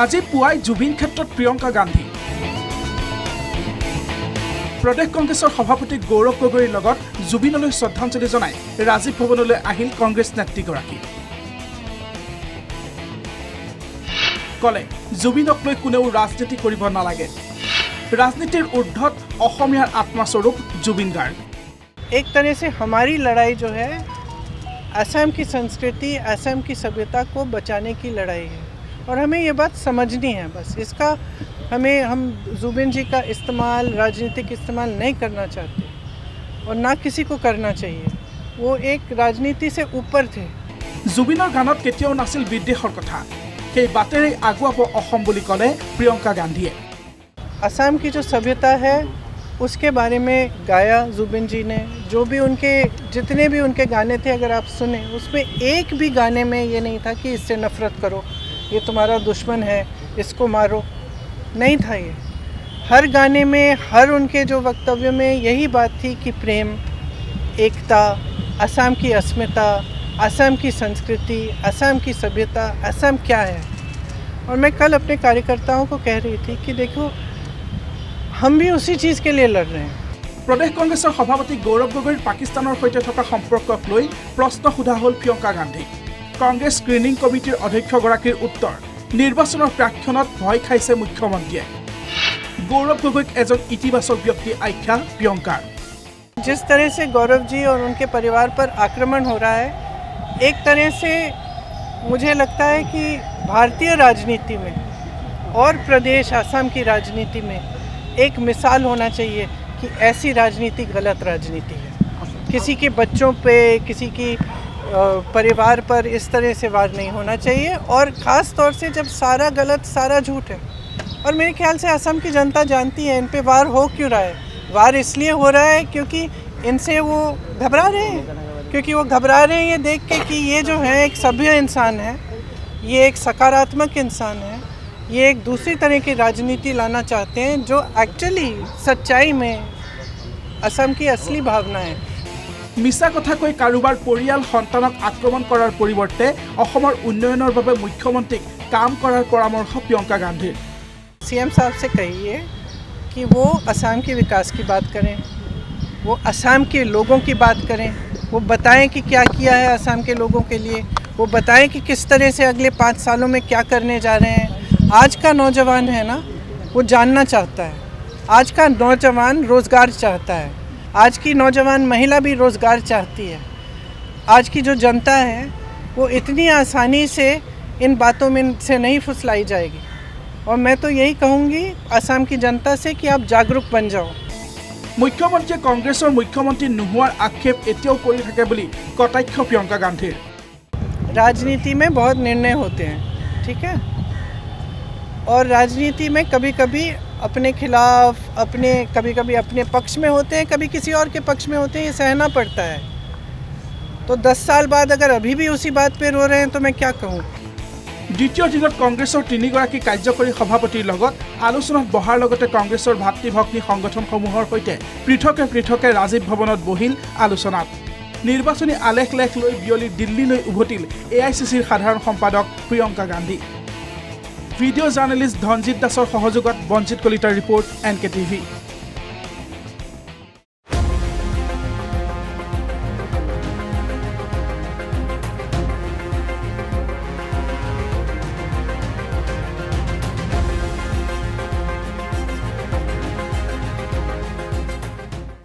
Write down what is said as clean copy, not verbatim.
আজি পুৱাই জুবিন ক্ষেত্ৰত প্ৰিয়ংকা গান্ধী প্ৰদেশ কংগ্ৰেছৰ সভাপতি গৌৰৱ গগৈৰ লগত জুবিনলৈ শ্ৰদ্ধাঞ্জলি জনাই ৰাজীৱ ভৱনলৈ আহিল কংগ্ৰেছ নেতৃগৰাকী কলে জুবিনক লৈ কোনেও ৰাজনীতি কৰিব নালাগে राजनीतिर ऊर्ध्वत असमियार आत्मास्वरूप जुबिन गार्ग। एक तरह से हमारी लड़ाई जो है असम की संस्कृति असम की सभ्यता को बचाने की लड़ाई है और हमें ये बात समझनी है। बस इसका हम जुबिन जी का इस्तेमाल राजनीतिक इस्तेमाल नहीं करना चाहते और ना किसी को करना चाहिए। वो एक राजनीति से ऊपर थे। जुबिनर गानत केতিয়াও नासिल विद्वेषर कथा সেই বাতেৰে আগুৱাব অসম বুলি ক'লে প্ৰিয়ংকা গান্ধীয়ে। असम की जो सभ्यता है उसके बारे में गाया जुबिन जी ने। जो भी उनके जितने भी उनके गाने थे अगर आप सुने उसमें एक भी गाने में ये नहीं था कि इससे नफ़रत करो, ये तुम्हारा दुश्मन है, इसको मारो, नहीं था ये। हर गाने में हर उनके जो वक्तव्य में यही बात थी कि प्रेम, एकता, असम की अस्मिता, असम की संस्कृति, असम की सभ्यता, असम क्या है। और मैं कल अपने कार्यकर्ताओं को कह रही थी कि देखो हम भी उसी चीज़ के लिए लड़ रहे हैं। प्रदेश कांग्रेसर सभापति गौरव गगৈৰ पाकिस्ताনৰ সৈতে থকা সম্পৰ্কক লৈ প্ৰশ্ন সোধা হ'ল প্ৰিয়ংকা গান্ধী। কংগ্ৰেছ স্ক্ৰিনিং কমিটিৰ অধ্যক্ষগৰাকীৰ উত্তৰ নিৰ্বাচনৰ প্ৰাক্ষণত ভয় খাইছে মুখ্যমন্ত্ৰীয়ে। गौरव गगৈক এজন ইতিবাচক ব্যক্তি আখ্যা প্ৰিয়ংকাৰ। जिस तरह से गौरव जी और उनके परिवार पर आक्रमण हो रहा है, एक तरह से मुझे लगता है कि भारतीय राजनीति में और प्रदेश असम की राजनीति में एक मिसाल होना चाहिए कि ऐसी राजनीति गलत राजनीति है। किसी के बच्चों पे, किसी की परिवार पर इस तरह से वार नहीं होना चाहिए और ख़ास तौर से जब सारा गलत सारा झूठ है। और मेरे ख्याल से असम की जनता जानती है इन पे वार हो क्यों रहा है। वार इसलिए हो रहा है क्योंकि इनसे वो घबरा रहे हैं, क्योंकि वो घबरा रहे हैं ये देख के कि ये जो है एक सभ्य इंसान है, ये एक सकारात्मक इंसान है, ये एक दूसरी तरह की राजनीति लाना चाहते हैं जो एक्चुअली सच्चाई में असम की असली भावना है। मिसा कथा কৈ কাৰোবাৰ পৰিয়াল সন্তানক আক্ৰমণ কৰাৰ পৰিৱৰ্তে অসমৰ উন্নয়নৰ বাবে মুখ্যমন্ত্ৰীক কাম কৰাৰ পৰামৰ্শ প্ৰিয়ংকা গান্ধীৰ। सीएम साहब से कहिए कि वो असम के विकास की बात करें, वो असम के लोगों की बात करें, वो बताएं कि क्या किया है असम के लोगों के लिए, वो बताएं कि किस तरह से अगले 5 सालों में क्या करने जा रहे हैं। आज का नौजवान है ना, वो जानना चाहता है। आज का नौजवान रोज़गार चाहता है। आज की नौजवान महिला भी रोज़गार चाहती है। आज की जो जनता है वो इतनी आसानी से इन बातों में से नहीं फुसलाई जाएगी। और मैं तो यही कहूँगी असम की जनता से कि आप जागरूक बन जाओ। मुख्यमंत्री कांग्रेसर मुख्यमंत्री নোহোৱাৰ आक्षेप এতিয়াও কৰি থাকে বুলি কটাক্ষ প্ৰিয়ংকা গান্ধীৰ। राजनीति में बहुत निर्णय होते हैं, ठीक है, और राजनीति में कभी कभी अपने खिलाफ कभी कभी अपने पक्ष में होते हैं, कभी किसी और के पक्ष में होते हैं, ये सहना पड़ता है। तो 10 साल बाद अगर अभी भी उसी बात पे रो रहे हैं तो मैं क्या कहूँ। द्वितीय दिनत कांग्रेसर 3গৰাকী কাৰ্যকৰী সভাপতিৰ লগত আলোচনাত বহাৰ লগতে কাংগ্ৰেছৰ ভাতৃ ভগ্নী সংগঠনসমূহৰ সৈতে পৃথকে পৃথকে ৰাজীৱ ভৱনত বহিল আলোচনাত। নিৰ্বাচনী আলেখ লেখ লৈ বিয়লি দিল্লীলৈ উভতিল AICCৰ সাধাৰণ সম্পাদক প্ৰিয়ংকা গান্ধী। ভিডিঅ' জাৰ্নেলিষ্ট ধনজিৎ দাসৰ সহযোগত বঞ্জিত কলিতাৰ ৰিপৰ্ট NKTV।